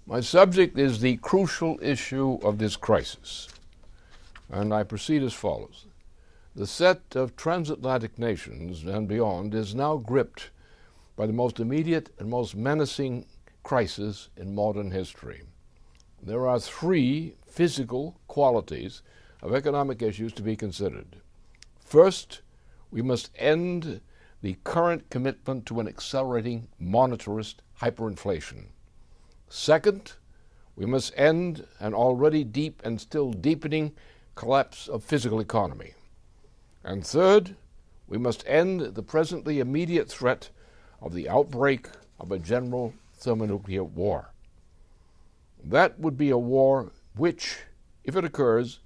My subject is the crucial issue of this crisis, and I proceed as follows. The set of transatlantic nations and beyond is now gripped by the most immediate and most menacing crisis in modern history. There are three physical qualities of economic issues to be considered. First, we must end the current commitment to an accelerating monetarist hyperinflation. Second, we must end an already deep and still deepening collapse of physical economy. And third, we must end the presently immediate threat of the outbreak of a general thermonuclear war. That would be a war which, if it occurs,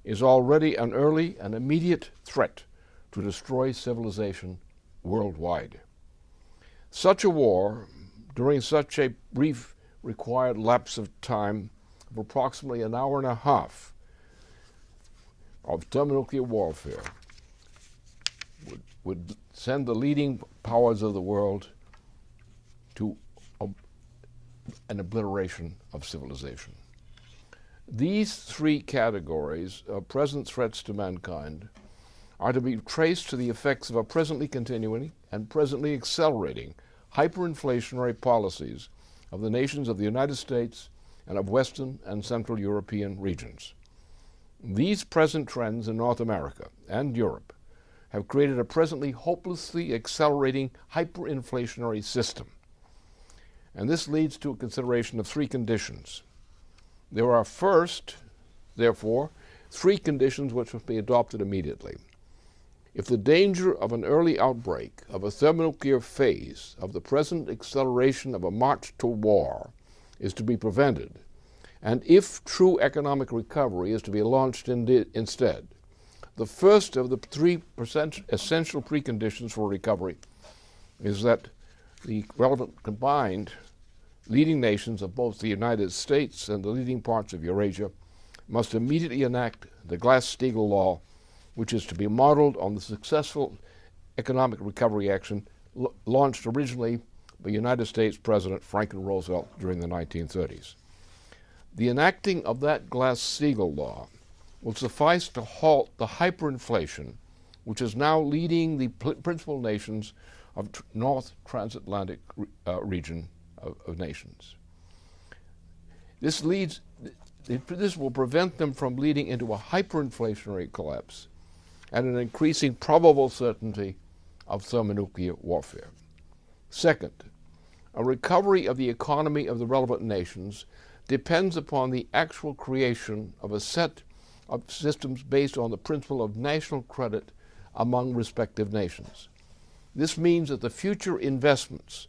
is already an early and immediate threat to destroy civilization worldwide. Such a war, during such a brief required lapse of time of approximately an hour and a half of thermonuclear warfare, would send the leading powers of the world to an obliteration of civilization. These three categories of present threats to mankind are to be traced to the effects of a presently continuing and presently accelerating hyperinflationary policies of the nations of the United States and of Western and Central European regions. These present trends in North America and Europe have created a presently hopelessly accelerating hyperinflationary system. And this leads to a consideration of three conditions. There are first, therefore, three conditions which must be adopted immediately. If the danger of an early outbreak of a thermonuclear phase of the present acceleration of a march to war is to be prevented, and if true economic recovery is to be launched instead, the first of the 3% essential preconditions for recovery is that the relevant combined leading nations of both the United States and the leading parts of Eurasia must immediately enact the Glass-Steagall Law, which is to be modeled on the successful economic recovery action launched originally by United States President Franklin Roosevelt during the 1930s. The enacting of that Glass-Steagall Law will suffice to halt the hyperinflation which is now leading the principal nations of North Transatlantic region of nations. This will prevent them from leading into a hyperinflationary collapse and an increasing probable certainty of thermonuclear warfare. Second, a recovery of the economy of the relevant nations depends upon the actual creation of a set of systems based on the principle of national credit among respective nations. This means that the future investments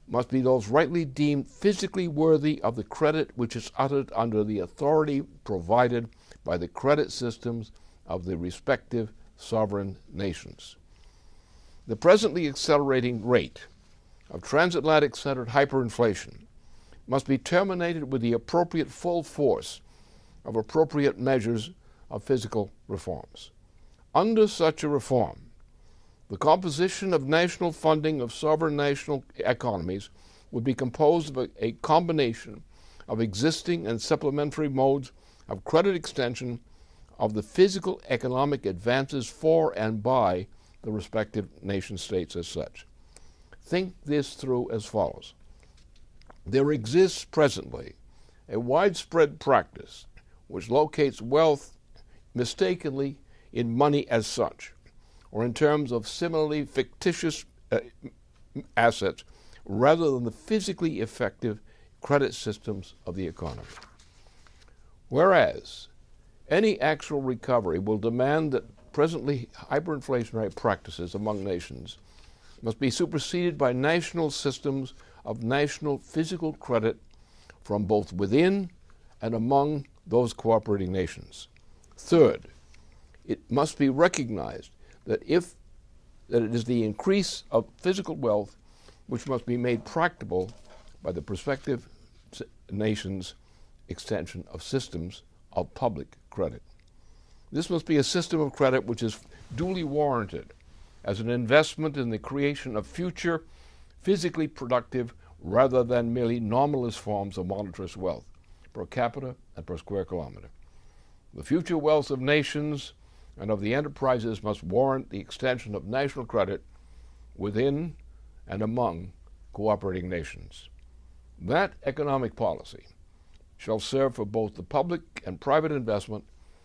must be those rightly deemed physically worthy of the credit which is uttered under the authority provided by the credit systems of the respective sovereign nations. The presently accelerating rate of transatlantic-centered hyperinflation must be terminated with the appropriate full force of appropriate measures of physical reforms. Under such a reform, the composition of national funding of sovereign national economies would be composed of a combination of existing and supplementary modes of credit extension of the physical economic advances for and by the respective nation states as such. Think this through as follows. There exists presently a widespread practice which locates wealth mistakenly in money as such, or in terms of similarly fictitious assets, rather than the physically effective credit systems of the economy. Whereas any actual recovery will demand that presently hyperinflationary practices among nations must be superseded by national systems of national physical credit from both within and among those cooperating nations. Third, it must be recognized that it is the increase of physical wealth which must be made practicable by the prospective nations' extension of systems of public credit. This must be a system of credit which is duly warranted as an investment in the creation of future physically productive rather than merely nominalist forms of monetarist wealth, per capita and per square kilometer. The future wealth of nations and of the enterprises must warrant the extension of national credit within and among cooperating nations. That economic policy shall serve for both the public and private investment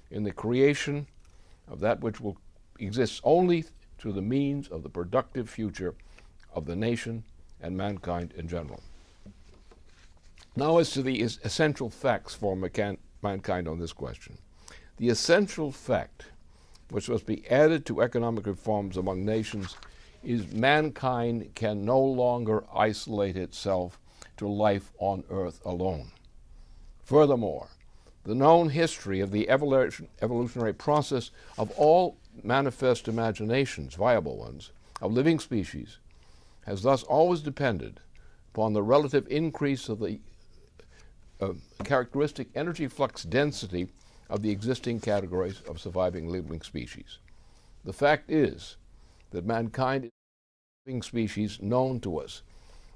in the creation of that which will exist only through the means of the productive future of the nation and mankind in general. Now, as to the essential facts for mankind on this question. The essential fact which must be added to economic reforms among nations is mankind can no longer isolate itself to life on earth alone. Furthermore, the known history of the evolutionary process of all manifest imaginations, viable ones, of living species, has thus always depended upon the relative increase of the characteristic energy flux density of the existing categories of surviving living species. The fact is that mankind is a living species known to us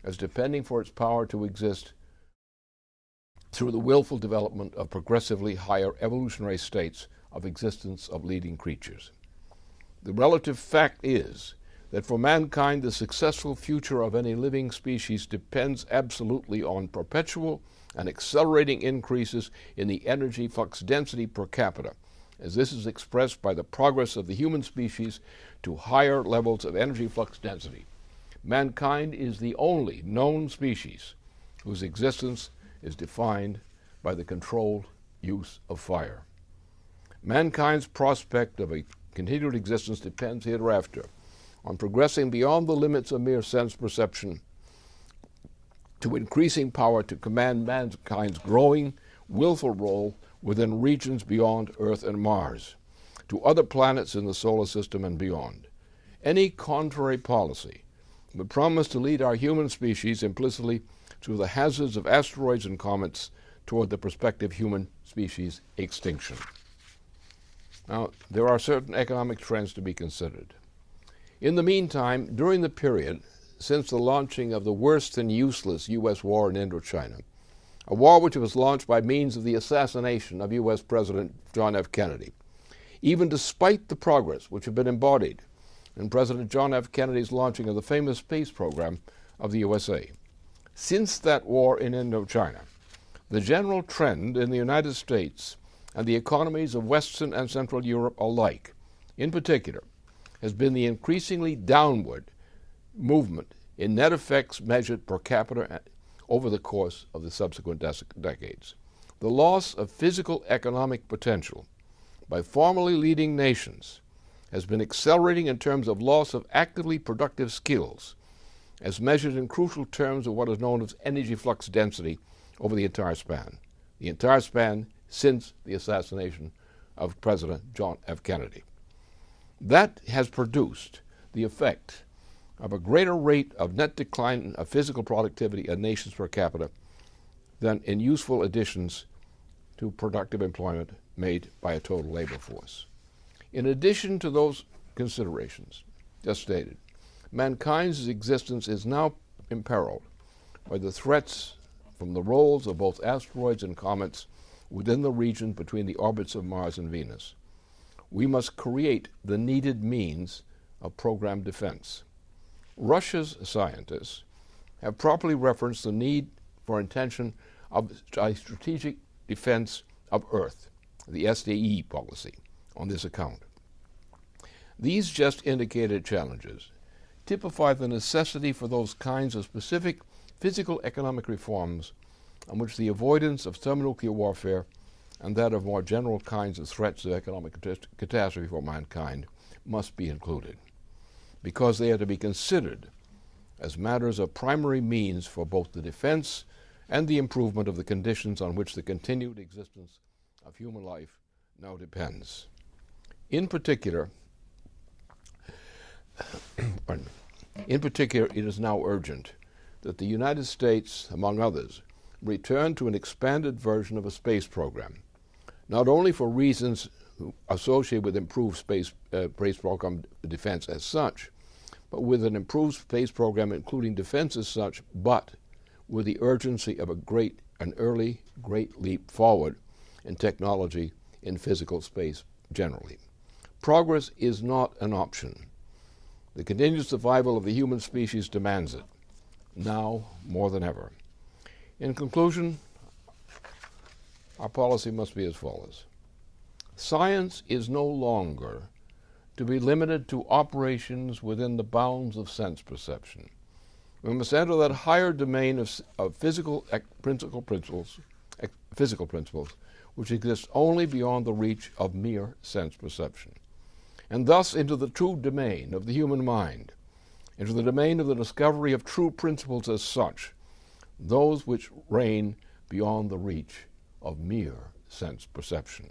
as depending for its power to exist through the willful development of progressively higher evolutionary states of existence of leading creatures. The relative fact is that for mankind the successful future of any living species depends absolutely on perpetual and accelerating increases in the energy flux density per capita, as this is expressed by the progress of the human species to higher levels of energy flux density. Mankind is the only known species whose existence is defined by the controlled use of fire. Mankind's prospect of a continued existence depends hereafter on progressing beyond the limits of mere sense perception to increasing power to command mankind's growing, willful role within regions beyond Earth and Mars, to other planets in the solar system and beyond. Any contrary policy would promise to lead our human species implicitly through the hazards of asteroids and comets toward the prospective human species extinction. Now, there are certain economic trends to be considered. In the meantime, during the period since the launching of the worse than useless U.S. war in Indochina, a war which was launched by means of the assassination of U.S. President John F. Kennedy, even despite the progress which had been embodied in President John F. Kennedy's launching of the famous space program of the USA. Since that war in Indochina, the general trend in the United States and the economies of Western and Central Europe alike, in particular, has been the increasingly downward movement in net effects measured per capita over the course of the subsequent decades. The loss of physical economic potential by formerly leading nations has been accelerating in terms of loss of actively productive skills, as measured in crucial terms of what is known as energy flux density over the entire span since the assassination of President John F. Kennedy. That has produced the effect of a greater rate of net decline of physical productivity in nations per capita than in useful additions to productive employment made by a total labor force. In addition to those considerations just stated, mankind's existence is now imperiled by the threats from the rolls of both asteroids and comets within the region between the orbits of Mars and Venus. We must create the needed means of programmed defense. Russia's scientists have properly referenced the need for intention of a strategic defense of Earth, the SDE policy, on this account. These just indicated challenges typify the necessity for those kinds of specific physical economic reforms on which the avoidance of thermonuclear warfare and that of more general kinds of threats of economic catastrophe for mankind must be included, because they are to be considered as matters of primary means for both the defense and the improvement of the conditions on which the continued existence of human life now depends. In particular, it is now urgent that the United States, among others, return to an expanded version of a space program, not only for reasons associated with improved space program defense as such, but with an improved space program including defense as such, but with the urgency of an early great leap forward in technology in physical space generally. Progress is not an option. The continued survival of the human species demands it, now more than ever. In conclusion, our policy must be as follows. Science is no longer to be limited to operations within the bounds of sense perception. We must enter that higher domain of physical principles, which exists only beyond the reach of mere sense perception, and thus into the true domain of the human mind, into the domain of the discovery of true principles as such, those which reign beyond the reach of mere sense perception.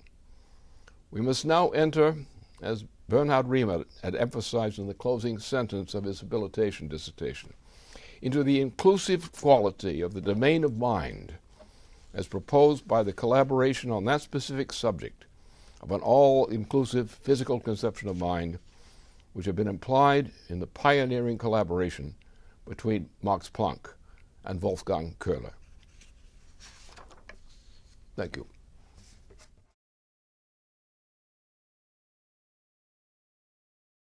We must now enter, as Bernhard Riemann had emphasized in the closing sentence of his habilitation dissertation, into the inclusive quality of the domain of mind as proposed by the collaboration on that specific subject of an all-inclusive physical conception of mind, which have been implied in the pioneering collaboration between Max Planck and Wolfgang Köhler. Thank you.